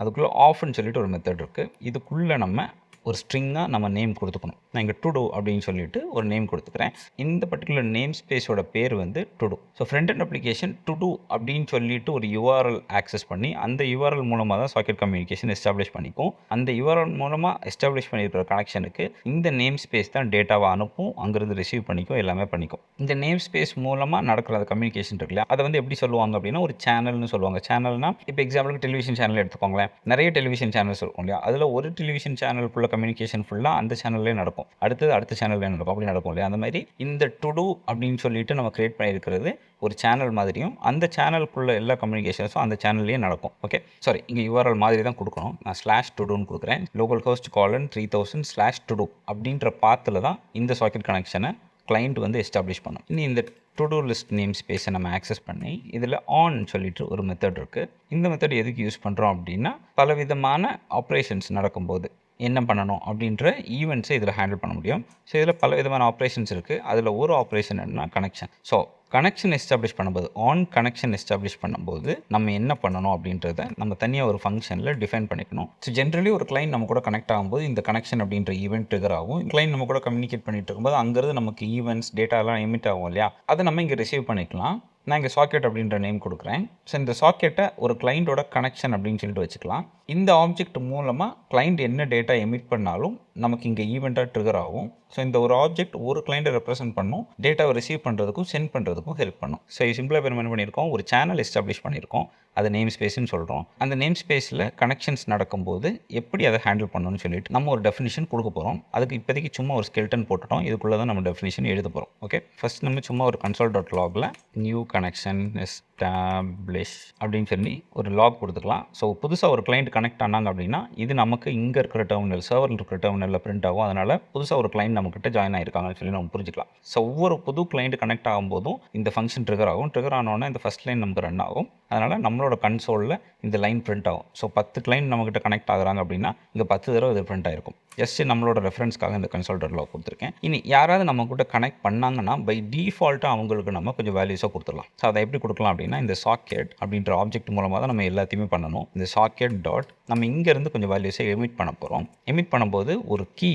அதுக்குள்ளே ஆஃப்னு சொல்லிட்டு ஒரு மெத்தட் இருக்குது. இதுக்குள்ளே நம்ம ஒரு ஸ்ட்ரிங்காக நம்ம நேம் கொடுத்துக்கணும். நான் இங்கே டு டூ அப்படின்னு சொல்லிட்டு ஒரு நேம் கொடுத்துக்கிறேன். இந்த பர்டிகுலர் நேம் ஸ்பேஸோட பேர் வந்து to do. So front end application to do அப்படின்னு சொல்லிட்டு ஒரு URL ஆக்சஸ் பண்ணி அந்த URL மூலமாக தான் சாக்கெட் கம்யூனிகேஷன் எஸ்டாப்ளிஷ் பண்ணிக்கும். அந்த URL மூலமாக எஸ்டாப்ளிஷ் பண்ணியிருக்கிற கனெக்ஷனுக்கு இந்த நேம் ஸ்பேஸ் தான் டேட்டாவை அனுப்பும், அங்கேருந்து ரிசீவ் பண்ணிக்கும், எல்லாமே பண்ணிக்கும். இந்த நேம் ஸ்பேஸ் மூலமாக நடக்கிற கம்யூனிகேஷன் இருக்கு இல்லையா, அதை வந்து எப்படி சொல்லுவாங்க அப்படின்னா ஒரு சேனல்னு சொல்லுவாங்க. சேனல்னா இப்போ எக்ஸாம்பிளுக்கு டெலிவிஷன் சேனல் எடுத்துக்கோங்களேன். நிறைய டெலிவிஷன் சேனல்ஸ் இருக்கும் இல்லையா, அதில் ஒரு டெலிவிஷன் சேனலுக்குள்ள கம்யூனிகேஷன் ஃபுல்லாக அந்த சேனல்லே நடக்கும், அடுத்த சேனல்லே நடக்கும், அப்படி நடக்கும் இல்லையா. அந்த மாதிரி இந்த டு டூ அப்படின்னு சொல்லிட்டு நம்ம கிரியேட் பண்ணியிருக்கிறது ஒரு சேனல் மாதிரியும் அந்த சேனலுக்குள்ள எல்லா கம்யூனிகேஷன்ஸும் அந்த சேனல்லேயே நடக்கும். ஓகே, சாரி, இங்கே URL மாதிரி தான் கொடுக்கணும். நான் /to-do கொடுக்குறேன். லோக்கல் ஹோஸ்ட் காலன் 3000/to-do அப்படின்ற பாத்தில் தான் இந்த சாக்கெட் கனெக்ஷனை கிளைண்ட் வந்து எஸ்டாப்ளிஷ் பண்ணும். இனி இந்த டு டூ லிஸ்ட் நேம் ஸ்பேஸை நம்ம ஆக்சஸ் பண்ணி இதில் ஆன் சொல்லிட்டு ஒரு மெத்தட் இருக்குது. இந்த மெத்தட் எதுக்கு யூஸ் பண்ணுறோம் அப்படின்னா பலவிதமான ஆப்ரேஷன்ஸ் நடக்கும்போது என்ன பண்ணணும் அப்படின்ற ஈவெண்ட்ஸை இதில் ஹேண்டில் பண்ண முடியும். ஸோ இதில் பல விதமான ஆப்ரேஷன்ஸ் இருக்குது. அதில் ஒரு ஆப்ரேஷன் என்னன்னா கனெக்ஷன். ஸோ கனெக்ஷன் எஸ்டாப்ளிஷ் பண்ணும்போது, ஆன் கனெக்ஷன் எஸ்டாப்ளிஷ் பண்ணும்போது நம்ம என்ன பண்ணணும் அப்படின்றத நம்ம தனியாக ஒரு ஃபங்க்ஷனில் டிஃபைன் பண்ணிக்கணும். ஸோ ஜென்ரலி ஒரு கிளைண்ட் நம்ம கூட கனெக்ட் ஆகும்போது இந்த கனெக்ஷன் அப்படின்ற ஈவெண்ட் ட்ரிகர் ஆகும். கிளைண்ட் நம்ம கூட கம்யூனிகேட் பண்ணிட்டு இருக்கும்போது அங்கேருந்து நமக்கு ஈவெண்ட்ஸ் டேட்டாலாம் எமிட் ஆகும் இல்லையா, அதை நம்ம இங்கே ரிசீவ் பண்ணிக்கலாம். நான் இங்கே சாக்கெட் அப்படின்ற நேம் கொடுக்குறேன். ஸோ இந்த சாக்கெட்டை ஒரு கிளைண்ட்டோட கனெக்ஷன் அப்படின்னு சொல்லிட்டு வச்சுக்கலாம். இந்த ஆப்ஜெக்ட் மூலமாக கிளைண்ட் என்ன டேட்டா எமிட் பண்ணாலும் நமக்கு இங்கே ஈவெண்ட்டாக ட்ரிகர் ஆகும். ஸோ இந்த ஒரு ஆப்ஜெக்ட் ஒரு கிளைண்ட்டை ரெப்ரசென்ட் பண்ணும், டேட்டாவை ரிசீவ் பண்ணுறதுக்கும் சென்ட் பண்ணுறதுக்கும் ஹெல்ப் பண்ணும். ஸோ சிம்பிளாக என்ன பண்ணியிருக்கோம், ஒரு சேனல் எஸ்டாப்ளிஷ் பண்ணியிருக்கோம், அது நேம் ஸ்பேஸ்ன்னு சொல்கிறோம். அந்த நேம் ஸ்பேஸில் கனெக்ஷன்ஸ் நடக்கும்போது எப்படி அதை ஹேண்டில் பண்ணணும்னு சொல்லிட்டு நம்ம ஒரு டெஃபினிஷன் கொடுக்க போகிறோம். அதுக்கு இப்போதைக்கு சும்மா ஒரு ஸ்கெல்டன் போட்டுட்டோம். இதுக்குள்ளே தான் நம்ம டெஃபினிஷன் எழுத போகிறோம். ஓகே, ஃபர்ஸ்ட் நம்ம சும்மா ஒரு console.logல நியூ கனெக்ஷன் எஸ்டாப்ளிஷ் அப்படின்னு சொல்லி ஒரு லாக் கொடுத்துக்கலாம். ஸோ புதுசாக ஒரு கிளைண்ட் கனெக்ட் ஆனாங்க அப்படின்னா இது நமக்கு இங்கே இருக்கிற டெர்மினல், சர்வரில் இருக்கிற டெர்மினலில் பிரிண்ட் ஆகும். அதனால் புதுசாக ஒரு கிளைண்ட் நம்மக்கிட்ட ஜாயின் ஆகிருக்காங்கன்னு சொல்லி நம்ம புரிஞ்சுக்கலாம். ஸோ ஒவ்வொரு புது கிளைண்ட் கனெக்ட் ஆகும்போதும் இந்த ஃபங்க்ஷன் ட்ரிகர் ஆகும். ட்ரிகர் ஆனோன்னா இந்த ஃபஸ்ட் லைன் நமக்கு ரன் ஆகும். அதனால் நம்மளோட கன்சோலில் இந்த லைன் பிரிண்ட் ஆகும். ஸோ 10 கிளைண்ட் நம்மக்கிட்ட கனெக்ட் ஆகுறாங்க அப்படின்னா இங்கே 10 தடவை இது பிரிண்ட் ஆகிருக்கும். ஜஸ்ட் நம்மளோட ரெஃபரன்ஸ்க்காக இந்த console.log கொடுத்துருக்கேன். இனி யாராவது நம்ம கூட கனெக்ட் பண்ணாங்கன்னா பை டிஃபால்ட்டாக அவங்களுக்கு நம்ம கொஞ்சம் வேல்யூஸாக கொடுத்துடலாம். ஸோ அதை எப்படி கொடுக்கலாம் அப்படின்னா இந்த சாக்கெட் அப்படின்ற ஆப்ஜெக்ட் மூலமாக தான் நம்ம எல்லாத்தையுமே பண்ணணும். இந்த சாக்கெட் டாட் நம்ம இங்கேருந்து கொஞ்சம் வேல்யூஸை எமிட் பண்ண போகிறோம். எமிட் பண்ணும்போது ஒரு கீ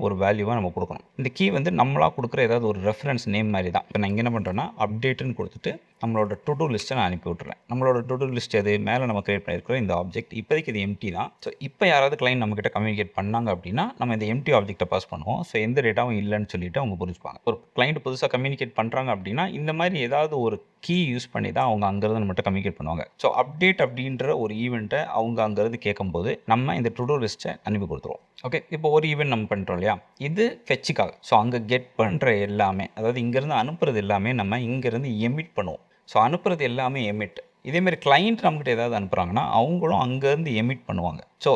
ஒரு வேல்யூவாக நம்ம கொடுக்கணும். இந்த கீ வந்து நம்மளாக கொடுக்குற ஏதாவது ஒரு ரெஃபரன்ஸ் நேம் மாதிரி தான். இப்போ நான் இங்கே என்ன பண்ணுறேன்னா அப்டேட்டுன்னு கொடுத்துட்டு நம்மளோட டு டூ லிஸ்ட்டை நான் அனுப்பி விட்றேன். நம்மளோட டு டூ லிஸ்ட் எது மேலே நம்ம கிரியேட் பண்ணியிருக்கிற இந்த ஆப்ஜெக்ட் இப்போதைக்கு இது எம்டி தான். ஸோ இப்போ யாராவது கிளைண்ட் நம்மக்கிட்ட கம்யூனிகேட் பண்ணாங்க அப்படின்னா நம்ம இந்த எம்டி ஆப்ஜெக்ட்டை பாஸ் பண்ணுவோம். ஸோ எந்த டேட்டாவும் இல்லைன்னு சொல்லிட்டு அவங்க புரிஞ்சுப்பாங்க. ஒரு கிளைண்ட் புதுசாக கம்யூனிகேட் பண்ணுறாங்க அப்படின்னா இந்த மாதிரி ஏதாவது ஒரு கீ யூஸ் பண்ணி தான் அவங்க அங்கேருந்து நம்மகிட்ட கம்யூனிகேட் பண்ணுவாங்க. ஸோ அப்டேட் அப்படின்ற ஒரு ஈவெண்ட்டை அவங்க அங்கேருந்து கேட்கும்போது நம்ம இந்த டு டூ லிஸ்ட்டை அனுப்பி கொடுத்துருவோம். ஓகே, இப்போ ஒரு ஈவெண்ட் நம்ம பண்ணுறோம் இல்லையா, இது ஃபெட்சுக்காக. ஸோ அங்கே கெட் பண்ணுற எல்லாமே, அதாவது இங்கேருந்து அனுப்புறது எல்லாமே நம்ம இங்கேருந்து எமிட் பண்ணுவோம். ஸோ அனுப்புறது எல்லாமே எமிட். இதேமாரி கிளைண்ட் நம்மகிட்ட ஏதாவது அனுப்புகிறாங்கன்னா அவங்களும் அங்கேருந்து எமிட் பண்ணுவாங்க. ஸோ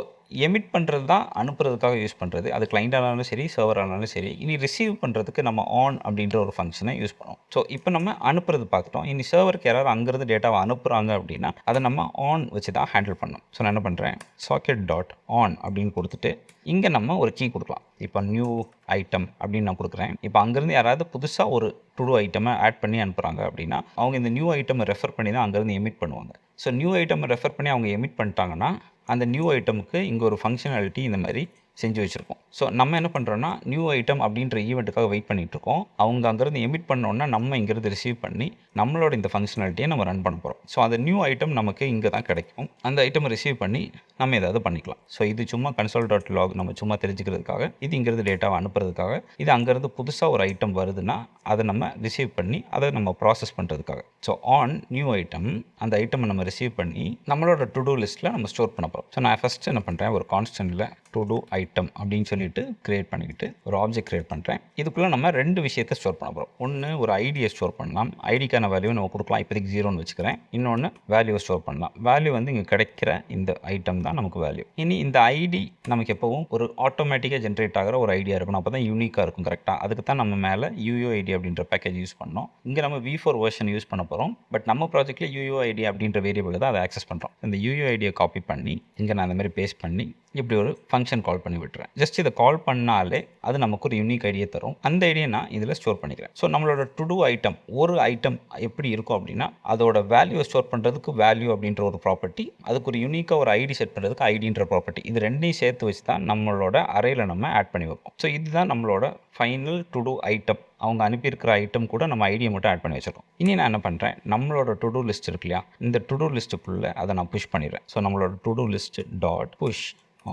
எமிட் பண்ணுறது தான் அனுப்புறதுக்காக யூஸ் பண்ணுறது. அது கிளைண்டானாலும் சரி, சர்வரானாலும் சரி. இனி ரிசீவ் பண்ணுறதுக்கு நம்ம ஆன் அப்படின்ற ஒரு ஃபங்க்ஷனை யூஸ் பண்ணுவோம். ஸோ இப்போ நம்ம அனுப்புறது பார்த்துட்டோம். இனி சர்வருக்கு யாராவது அங்கேருந்து டேட்டாவை அனுப்புகிறாங்க அப்படின்னா அதை நம்ம ஆன் வச்சு தான் ஹேண்டில் பண்ணணும். ஸோ நான் என்ன பண்ணுறேன், சாக்கெட் டாட் ஆன் அப்படின்னு கொடுத்துட்டு இங்கே நம்ம ஒரு கீ கொடுக்கலாம். இப்போ நியூ ஐட்டம் அப்படின்னு நான் கொடுக்குறேன். இப்போ அங்கேருந்து யாராவது புதுசாக ஒரு டு டூ ஐட்டமை ஆட் பண்ணி அனுப்புகிறாங்க அப்படின்னா அவங்க இந்த நியூ ஐட்டமை ரெஃபர் பண்ணி தான் அங்கேருந்து எமிட் பண்ணுவாங்க. ஸோ நியூ ஐட்டமை ரெஃபர் பண்ணி அவங்க எமிட் பண்ணிட்டாங்கன்னா அந்த நியூ ஐட்டமுக்கு இங்கே ஒரு ஃபங்க்ஷனாலிட்டி இந்த மாதிரி செஞ்சு வச்சுருக்கோம். ஸோ நம்ம என்ன பண்ணுறோன்னா நியூ ஐட்டம் அப்படின்ற ஈவெண்ட்டுக்காக வெயிட் பண்ணிகிட்ருக்கோம். அவங்க அங்கேருந்து எமிட் பண்ணோன்னா நம்ம இங்கேருந்து ரிசீவ் பண்ணி நம்மளோட இந்த ஃபங்க்ஷனாலிட்டியை நம்ம ரன் பண்ண போகிறோம். ஸோ அந்த நியூ ஐட்டம் நமக்கு இங்கே தான் கிடைக்கும். அந்த ஐட்டமை ரிசீவ் பண்ணி நம்ம ஏதாவது பண்ணிக்கலாம். ஸோ இது சும்மா console.log நம்ம சும்மா தெரிஞ்சுக்கிறதுக்காக, இது இங்கேருந்து டேட்டாவை அனுப்புறதுக்காக, இது அங்கேருந்து புதுசாக ஒரு ஐட்டம் வருதுன்னா அதை நம்ம ரிசீவ் பண்ணி அதை நம்ம ப்ராசஸ் பண்ணுறதுக்காக. ஸோ ஆன் நியூ ஐட்டம், அந்த ஐட்டமை நம்ம ரிசீவ் பண்ணி நம்மளோட டு டூ லிஸ்ட்டில் நம்ம ஸ்டோர் பண்ண போகிறோம். ஸோ நான் ஃபஸ்ட்டு என்ன பண்ணுறேன், ஒரு கான்ஸ்டன்ட்டில் டு டூ ஐட்டம் அப்படின்னு சொல்லிட்டு கிரியேட் பண்ணிக்கிட்டு ஒரு ஆப்ஜெக்ட் கிரியேட் பண்ணுறேன். இதுக்குள்ளே நம்ம ரெண்டு விஷயத்தை ஸ்டோர் பண்ண போகிறோம். ஒன்று ஒரு ஐடியை ஸ்டோர் பண்ணலாம். ஐடிக்கான வேல்யூ நம்ம கொடுக்கலாம். இப்போதைக்கு 0ன்னு வச்சுக்கிறேன். இன்னொன்று வேல்யூவை ஸ்டோர் பண்ணலாம். வேல்யூ வந்து இங்கே கிடைக்கிற இந்த ஐட்டம் தான் நமக்கு வேல்யூ. இனி இந்த ஐடி நமக்கு எப்போவும் ஒரு ஆட்டோமேட்டிக்காக ஜென்ரேட் ஆகிற ஒரு ஐடியா இருக்கணும். அப்போ தான் யூனிக்காக இருக்கும். கரெக்டாக அதுக்கு தான் நம்ம மேலே UUID அப்படின்ற பேக்கேஜ் யூஸ் பண்ணோம். இங்கே நம்ம V4 வெர்ஷன் யூஸ் பண்ண போகிறோம். பட் நம்ம ப்ராஜெக்ட்டில் UUID அப்படின்ற வேரியபிள் தான் அதை ஆக்சஸ் பண்ணுறோம். இந்த UUIDயை காப்பி பண்ணி இங்கே நான் அந்த மாதிரி பேஸ்ட் பண்ணி இப்படி ஒரு ஃபங்க்ஷன் கால் பண்ணி விட்டுறேன். ஜஸ்ட் இதை கால் பண்ணாலே அது நமக்கு ஒரு யூனிக் ஐடியா தரும். அந்த ஐடியா நான் இதில் ஸ்டோர் பண்ணிக்கிறேன். ஸோ நம்மளோட டு டூ ஐட்டம், ஒரு ஐட்டம் எப்படி இருக்கும் அப்படின்னா அதோட வேல்யூவை ஸ்டோர் பண்ணுறதுக்கு வேல்யூ அப்படின்ற ஒரு ப்ராப்பர்ட்டி, அதுக்கு ஒரு யூனிக்காக ஒரு ஐடி செட் பண்ணுறதுக்கு ஐடின்ற ப்ராப்பர்ட்டி, இது ரெண்டையும் சேர்த்து வச்சு தான் நம்மளோட அரேயில் நம்ம ஆட் பண்ணி வைப்போம். ஸோ இதுதான் நம்மளோட ஃபைனல் டு டூ ஐட்டம். அவங்க அனுப்பியிருக்கிற ஐட்டம் கூட நம்ம ஐடியை மட்டும் ஆட் பண்ணி வச்சிருக்கோம். இனி நான் என்ன பண்ணுறேன், நம்மளோட டு டூ லிஸ்ட் இருக்கு இல்லையா, இந்த டு டூ லிஸ்ட்டுக்குள்ளே அதை நான் புஷ் பண்ணிடுறேன். ஸோ நம்மளோட to do list dot push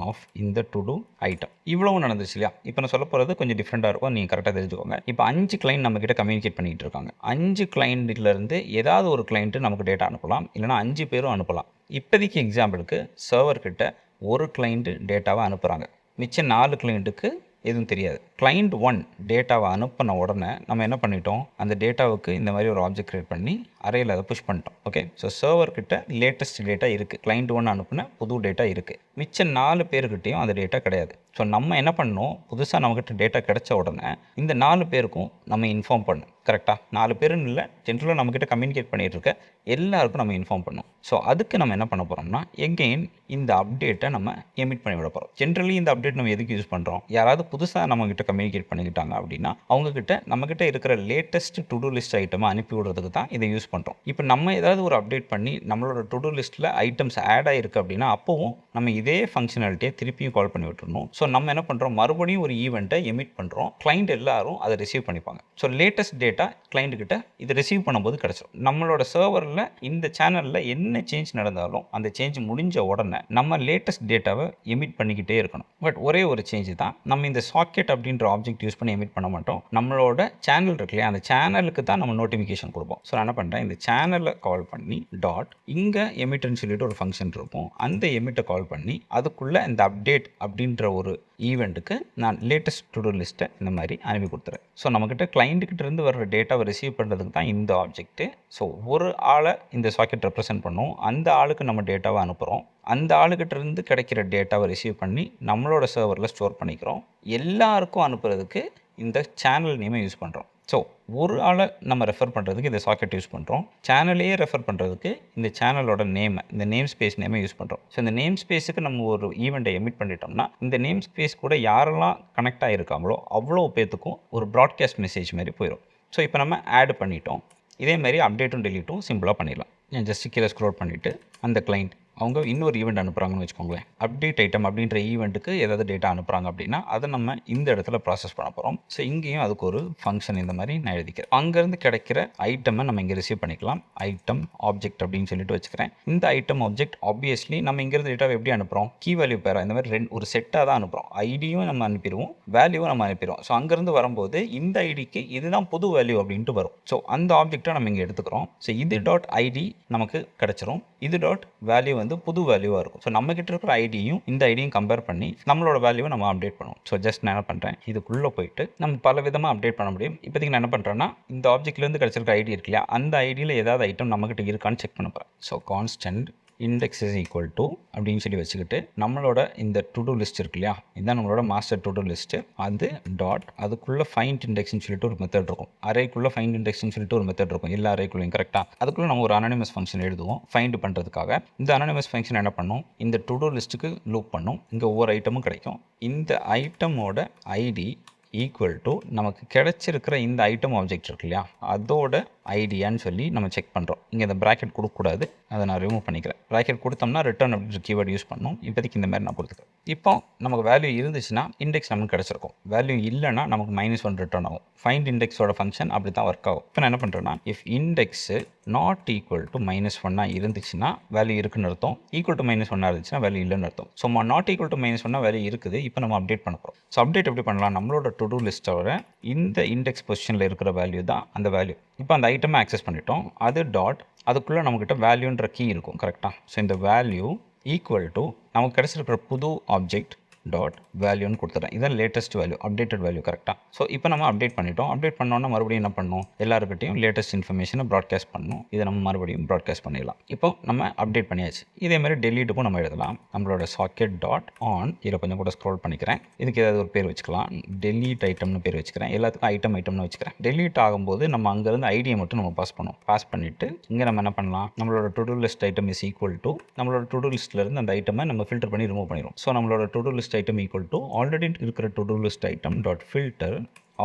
of இந்த டு டூ ஐட்டம். இவ்வளவு நடந்துச்சு இல்லையா. இப்போ நான் சொல்ல போகிறது கொஞ்சம் டிஃப்ரெண்ட்டாக இருக்கும், நீங்கள் கரெக்டாக தெரிஞ்சுக்கோங்க. இப்போ 5 கிளைண்ட் நம்மக்கிட்ட கம்யூனிகேட் பண்ணிகிட்டு இருக்காங்க. 5 கிளைண்ட்லேருந்து ஏதாவது ஒரு கிளைண்ட்டு நமக்கு டேட்டா அனுப்பலாம், இல்லைனா 5 பேரும் அனுப்பலாம். இப்போதைக்கு எக்ஸாம்பிளுக்கு சர்வர்கிட்ட ஒரு கிளைண்ட்டு டேட்டாவை அனுப்புகிறாங்க, மிச்சம் 4 கிளைண்ட்டுக்கு எதுவும் தெரியாது. கிளைண்ட் 1 டேட்டாவை அனுப்பின உடனே நம்ம என்ன பண்ணிட்டோம், அந்த டேட்டாவுக்கு இந்த மாதிரி ஒரு ஆப்ஜெக்ட் கிரியேட் பண்ணி அரேயில் அதை புஷ் பண்ணிட்டோம். ஓகே, ஸோ சர்வர்கிட்ட லேட்டஸ்ட் டேட்டா இருக்குது, கிளைண்ட் 1 அனுப்பின புது டேட்டா இருக்குது, மிச்சம் 4 பேர்கிட்டையும் அந்த டேட்டா கிடையாது. ஸோ நம்ம என்ன பண்ணோம், புதுசாக நம்மக்கிட்ட டேட்டா கிடைச்ச உடனே இந்த 4 பேருக்கும் நம்ம இன்ஃபார்ம் பண்ணணும். கரெக்டாக 4 பேருன்னு இல்லை, ஜென்ரலாக நம்மக்கிட்ட கம்யூனிகேட் பண்ணிகிட்டு இருக்க எல்லாருக்கும் நம்ம இன்ஃபார்ம் பண்ணணும். ஸோ அதுக்கு நம்ம என்ன பண்ண போகிறோம்னா எகெயின் இந்த அப்டேட்டை நம்ம எமிட் பண்ணி விட போகிறோம். ஜென்ரலி இந்த அப்டேட் நம்ம எதுக்கு யூஸ் பண்ணுறோம், யாராவது புதுசாக நம்மக்கிட்ட கம்யூனிகேட் பண்ணிக்கிட்டாங்க அப்படின்னா அவங்கக்கிட்ட நம்மக்கிட்ட இருக்கிற லேட்டஸ்ட் டு டூ லிஸ்ட் ஐட்டமை அனுப்பி விடுறதுக்கு தான் இதை யூஸ் பண்ணுறோம். இப்போ நம்ம ஏதாவது ஒரு அப்டேட் பண்ணி நம்மளோட டு டூ லிஸ்ட்டில் ஐட்டம்ஸ் ஆட் ஆகிருக்கு அப்படின்னா அப்போவும் நம்ம இதே ஃபங்க்ஷனாலிட்டியை திருப்பியும் கால் பண்ணி விட்டுருணும். ஸோ நம்ம என்ன பண்ணுறோம், மறுபடியும் ஒரு ஈவெண்ட்டை எமிட் பண்ணுறோம். கிளைண்ட் எல்லாரும் அதை ரிசீவ் பண்ணிப்பாங்க. ஸோ லேட்டஸ்ட் டேட்டா கிளைண்ட்டுக்கிட்ட இதை ரிசீவ் பண்ணும்போது கிடச்சிடும். நம்மளோட சர்வரில் இந்த சேனலில் என்ன சேஞ்ச் நடந்தாலும் அந்த சேஞ்ச் முடிஞ்ச உடனே நம்ம லேட்டஸ்ட் டேட்டாவை எமிட் பண்ணிக்கிட்டே இருக்கணும். பட் ஒரே ஒரு சேஞ்ச் தான், நம்ம இந்த சாக்கெட் அப்படின்ற ஆப்ஜெக்ட் யூஸ் பண்ணி எமிட் பண்ண மாட்டோம். நம்மளோட சேனல் இருக்கு இல்லையா, அந்த சேனலுக்கு தான் நம்ம நோட்டிஃபிகேஷன் கொடுப்போம். ஸோ நான் என்ன பண்ணுறேன், இந்த சேனலை கால் பண்ணி டாட் இங்கே எமிட்னு சொல்லிட்டு ஒரு ஃபங்க்ஷன் இருக்கும், அந்த எமிட்டை கால் பண்ணி அதுக்குள்ளே இந்த அப்டேட் அப்படின்ற ஒரு ஈவெண்ட்டுக்கு நான் லேட்டஸ்ட் டு டூ லிஸ்ட்டை இந்த மாதிரி அனுப்பி கொடுத்துறேன். ஸோ நம்மக்கிட்ட கிளைண்ட்டுக்கிட்ட இருந்து வர்ற டேட்டாவை ரிசீவ் பண்ணுறதுக்கு தான் இந்த ஆப்ஜெக்ட்டு. ஸோ ஒரு ஆளை இந்த சாக்கெட் ரெப்ரசென்ட் பண்ணும், அந்த ஆளுக்கு நம்ம டேட்டாவை அனுப்புகிறோம், அந்த ஆளுக்கிட்ட இருந்து கிடைக்கிற டேட்டாவை ரிசீவ் பண்ணி நம்மளோட சர்வரில் ஸ்டோர் பண்ணிக்கிறோம். எல்லாருக்கும் அனுப்புறதுக்கு இந்த சேனல் நேமை யூஸ் பண்ணுறோம். ஸோ ஒரு ஆளை நம்ம ரெஃபர் பண்ணுறதுக்கு இந்த சாக்கெட் யூஸ் பண்ணுறோம், சேனலையே ரெஃபர் பண்ணுறதுக்கு இந்த சேனலோட நேமை, இந்த நேம் ஸ்பேஸ் நேமை யூஸ் பண்ணுறோம். ஸோ இந்த நேம் ஸ்பேஸுக்கு நம்ம ஒரு ஈவெண்ட்டை எமிட் பண்ணிட்டோம்னா இந்த நேம் ஸ்பேஸ் கூட யாரெல்லாம் கனெக்ட் ஆகிருக்காங்களோ அவ்வளோ பேத்துக்கும் ஒரு ப்ராட்காஸ்ட் மெசேஜ் மாதிரி போயிடும். ஸோ இப்போ நம்ம ஆட் பண்ணிட்டோம். இதே மாதிரி அப்டேட்டும் டெலீட்டும் சிம்பிளாக பண்ணிடலாம். ஜஸ்ட் கீழே ஸ்க்ரோல் பண்ணிவிட்டு அந்த கிளைண்ட் அவங்க இன்னொரு ஈவெண்ட் அனுப்புகிறாங்கன்னு வச்சுக்கோங்களேன். அப்டேட் ஐட்டம் அப்படின்ற ஈவெண்ட்டுக்கு ஏதாவது டேட்டா அனுப்புகிறாங்க அப்படின்னா அதை நம்ம இந்த இடத்துல ப்ராசஸ் பண்ண போகிறோம். ஸோ இங்கேயும் அதுக்கு ஒரு ஃபங்க்ஷன் இந்த மாதிரி நான் எழுதிக்கிறேன். அங்கேருந்து கிடைக்கிற ஐட்டமை நம்ம இங்கே ரிசீவ் பண்ணிக்கலாம். ஐட்டம் ஆப்ஜெக்ட் அப்படின்னு சொல்லிட்டு வச்சுக்கிறேன். இந்த ஐட்டம் ஆப்ஜெக்ட் ஆப்வியஸ்லி நம்ம இங்கேருந்து டேட்டாவை எப்படி அனுப்புகிறோம், கீ வேல்யூ பேரா இந்த மாதிரி ஒரு செட்டாக தான் அனுப்புகிறோம். ஐடியும் நம்ம அனுப்பிடுவோம், வேல்யூவும் நம்ம அனுப்பிடுவோம். ஸோ அங்கேருந்து வரும்போது இந்த ஐடிக்கு இதுதான் புது வேல்யூ அப்படின்ட்டு வரும். ஸோ அந்த ஆப்ஜெக்டை நம்ம இங்கே எடுத்துக்கிறோம். ஸோ இது டாட் ஐடி நமக்கு கிடைச்சிரும். இது டாட் வேல்யூ வந்து புது வேல்யூவாக இருக்கும். ஸோ நம்ம கிட்ட இருக்கிற ஐடியும் இந்த ஐடியும் கம்பேர் பண்ணி நம்மளோட வேல்யூவை நம்ம அப்டேட் பண்ணுவோம். ஸோ ஜஸ்ட் நான் என்ன பண்ணுறேன், இதுக்குள்ளே போயிட்டு நம்ம பல விதமாக அப்டேட் பண்ண முடியும். இப்போதைக்கு நான் என்ன பண்ணுறேன்னா, இந்த ஆப்ஜெக்ட்லேருந்து கிடச்சிருக்க ஐடி இருக்கு இல்லையா, அந்த ஐடியில் ஏதாவது ஐட்டம் நம்மகிட்ட இருக்கான்னு செக் பண்ண போகிறேன். So constant index is equal to அப்படின்னு சொல்லி வச்சுக்கிட்டு நம்மளோட இந்த டு டூ லிஸ்ட் இருக்கு இல்லையா, இதுதான் நம்மளோட மாஸ்டர் டு டூ லிஸ்ட்டு. அது டாட் அதுக்குள்ளே ஃபைண்ட் இண்டெக்ஸ்னு சொல்லிட்டு ஒரு மெத்தட் இருக்கும். அரேக்குள்ளே ஃபைண்ட் இண்டெக்ஸ்னு சொல்லிட்டு ஒரு மெத்தட் இருக்கும் எல்லா அரேக்குள்ளையும். கரெக்டாக அதுக்குள்ளே நம்ம ஒரு அனானிமஸ் ஃபங்க்ஷன் எழுதுவோம் ஃபைண்ட் பண்ணுறதுக்காக. இந்த அனானிமஸ் ஃபங்க்ஷன் என்ன பண்ணும், இந்த டு டூ லிஸ்ட்டுக்கு லூப் பண்ணும். இங்கே ஒவ்வொரு ஐட்டமும் கிடைக்கும். இந்த ஐட்டமோட ஐடி ஈக்குவல் டு நமக்கு கிடைச்சிருக்கிற இந்த ஐட்டம் ஆப்ஜெக்ட் இருக்கு இல்லையா, அதோட ஐடியான்னு சொல்லி நம்ம செக் பண்ணுறோம். இங்கே இந்த ப்ராக்கெட் கொடுக்கக்கூடாது, அதை நான் ரிமூவ் பண்ணிக்கிறேன். ப்ராக்கெட் கொடுத்தோம்னா ரிட்டர்ன் அப்படின்ற கீவேர்டு யூஸ் பண்ணணும். இப்போதைக்கு இந்த மாதிரி நான் கொடுத்துக்கிறேன். இப்போ நமக்கு வேல்யூ இருந்துச்சுன்னா இண்டெக்ஸ் நமக்கு கிடச்சிருக்கும். வேல்யூ இல்லைன்னா நமக்கு -1 ரிட்டர்ன் ஆகும். ஃபைண்ட் இண்டெக்ஸோட ஃபங்க்ஷன் அப்படி தான் ஒர்க் ஆகும். இப்போ நான் என்ன பண்ணுறேன்னா, if index not equal to -1 இருந்துச்சுன்னா வேல்யூ இருக்குன்னு அர்த்தம். ஈக்குவல் டு -1 இருந்துச்சுன்னா வேல்யூ இல்லைன்னு அர்த்தம். So not equal to -1 value இருக்குது. இப்போ நம்ம அப்டேட் பண்ண போகிறோம். ஸோ அப்டேட் எப்படி பண்ணலாம், நம்மளோட டு டூ லிஸ்ட்டோட இந்த இண்டெக்ஸ் பொசிஷனில் இருக்கிற வேல்யூ தான் அந்த வேல்யூ. இப்போ அந்த ஐட்டமை ஆக்சஸ் பண்ணிட்டோம். அது டாட் அதுக்குள்ளே நம்மக்கிட்ட வேல்யூன்ற கீ இருக்கும். கரெக்டாக. ஸோ இந்த வேல்யூ ஈக்குவல் டு நமக்கு கிடச்சிருக்கிற புது ஆப்ஜெக்ட் டாட் வேல்யூன்னு கொடுத்துறேன். இதான் லேட்டஸ்ட் வேல்யூ, அப்டேட்டட் வேல்யூ. கரெக்டாக. ஸோ இப்போ நம்ம அப்டேட் பண்ணிட்டோம். அப்டேட் பண்ணோன்னா மறுபடியும் என்ன பண்ணணும், எல்லாருக்கிட்டையும் லேட்டஸ்ட் இன்ஃபர்மேஷனை ப்ராட்காஸ்ட் பண்ணணும். இதை நம்ம மறுபடியும் ப்ராட்காஸ்ட் பண்ணிடலாம். இப்போ நம்ம அப்டேட் பண்ணியாச்சு. இதேமாதிரி டெலீட்டுக்கும் நம்ம எழுதலாம். நம்மளோட சாக்கெட் டாட் ஆன், இதில் கொஞ்சம் கூட ஸ்க்ரோல் பண்ணிக்கிறேன். இதுக்கு ஏதாவது ஒரு பேர் வச்சுக்கலாம். டெலீட் ஐட்டம்னு பேர் வச்சுக்கிறேன். எல்லாத்துக்கும் ஐட்டம்னு வச்சுக்கிறேன். டெலீட் ஆகும்போது நம்ம அங்கேருந்து ஐடியை மட்டும் நம்ம பாஸ் பண்ணுவோம். பாஸ் பண்ணிவிட்டு இங்கே நம்ம என்ன பண்ணலாம், நம்மளோட to do list item is equal to நம்மளோட டு டூ லிஸ்ட்லேருந்து அந்த ஐட்டமை நம்ம ஃபில்டர் பண்ணி ரிமூவ் பண்ணிடுவோம். ஸோ நம்மளோட to do list item equal to already இருக்கிற to do list item dot filter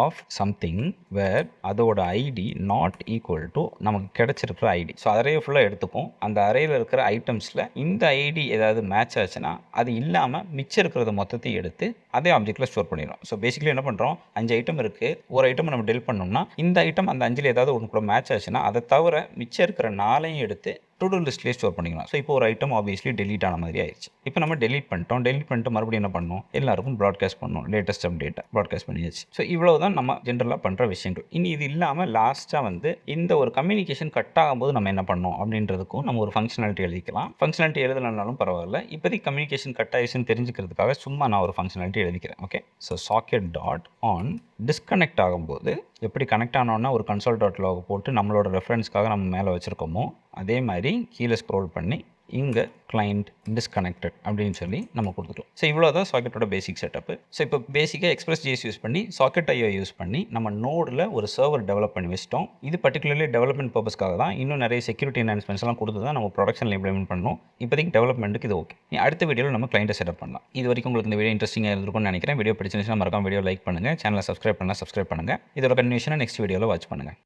of something where அதோட ஐடி நாட் ஈக்குவல் டு நமக்கு கிடைச்சிருக்கிற ஐடி. ஸோ அரேயை ஃபுல்லாக எடுத்துப்போம். அந்த அரேயில் இருக்கிற ஐட்டம்ஸில் இந்த ஐடி ஏதாவது மேட்ச் ஆச்சுன்னா அது இல்லாமல் மிச்சம் இருக்கிறத மொத்தத்தையும் எடுத்து அதே ஆப்ஜெக்ட்டில் ஸ்டோர் பண்ணிடுறோம். ஸோ பேசிக்கலி என்ன பண்ணுறோம், 5 ஐட்டம் இருக்குது. ஒரு ஐட்டம் நம்ம டெலிட் பண்ணோம்னா இந்த ஐட்டம் அந்த 5ல் ஏதாவது ஒன்று கூட மேட்ச் ஆச்சுன்னா அதை தவிர மிச்சம் இருக்கிற 4ஐயும் எடுத்து டு டூ லிஸ்ட்லேயே ஸ்டோர் பண்ணிக்கலாம். ஸோ இப்போ ஒரு ஐட்டம் ஆப்வியஸ்லி டெலீட் ஆன மாதிரி ஆயிடுச்சு. இப்போ நம்ம டெலீட் பண்ணிட்டு மறுபடியும் என்ன பண்ணணும், எல்லாருக்கும் ப்ராட்காஸ்ட் பண்ணணும். லேட்டஸ்ட் அப்டேட்டை ப்ராட்காஸ்ட் பண்ணியாச்சு. ஸோ இவ்வளோ தான் நம்ம ஜென்ரலாக பண்ணுற விஷயங்கள். இனி இது இல்லாமல் லாஸ்ட்டாக வந்து இந்த ஒரு கம்யூனிகேஷன் கட் ஆகும்போது நம்ம என்ன பண்ணணும் அப்படின்றதுக்கும் நம்ம ஒரு ஃபங்க்ஷனாலிட்டி எழுதிக்கலாம். ஃபங்க்ஷனாலிட்டி எழுதலைனாலும் பரவாயில்ல. இப்போதைக்கு கம்யூனிகேஷன் கட் ஆயிடுச்சுன்னு தெரிஞ்சுக்கிறதுக்காக சும்மா நான் ஒரு ஃபங்க்ஷனாலிட்டி எழுதிக்கிறேன். Okay. So socket dot on disconnect ஆகும்போது எப்படி கனெக்ட் ஆனோன்னா ஒரு கன்சோல் டாட் லாக் போட்டு நம்மளோட ரெஃபரன்ஸ்க்காக நம்ம மேலே வச்சுருக்கோமோ அதே மாதிரி கீழே ஸ்க்ரோல் பண்ணி இங்கே கிளைண்ட் டிஸ்கனெக்டட் அப்படின்னு சொல்லி நம்ம கொடுத்துக்கலாம். ஸோ இவ்வளோ தான் சாக்கெட்டோட பேசிக் செட்டப்பு. ஸோ இப்போ பேசிக்காக எக்ஸ்பிரஸ்.js யூஸ் பண்ணி சாக்கெட் ஐஓ யூஸ் பண்ணி நம்ம நோடில் ஒரு சர்வர் டெவலப் பண்ணி வச்சிட்டோம். இது பர்டிகுலர்லி டெவலப்மெண்ட் பர்பஸ்க்காக தான். இன்னும் நிறைய செக்யூரிட்டி என்ஹான்ஸ்மெண்ட்ஸ் எல்லாம் கொடுத்து தான் நம்ம ப்ரொடக்ஷனில் இம்ப்ளிமெண்ட் பண்ணணும். இப்போதைக்கு டெவலப்மெண்ட்டுக்கு இது ஓகே. அடுத்த வீடியோவில் நம்ம கிளைண்ட்டை செட்டப் பண்ணலாம். இது வரைக்கும் உங்களுக்கு இந்த வீடியோ இன்ட்ரெஸ்டிங்காக இருந்திருக்கும்னு நினைக்கிறேன். வீடியோ பிடிச்சிருந்துச்சுன்னா மறக்காம வீடியோ லைக் பண்ணுங்கள். சேனலை சப்ஸ்கிரைப் பண்ணுங்கள். இதோட கன்டினியூஷனை நெக்ஸ்ட் வீடியோவில் வாட்ச் பண்ணுங்கள்.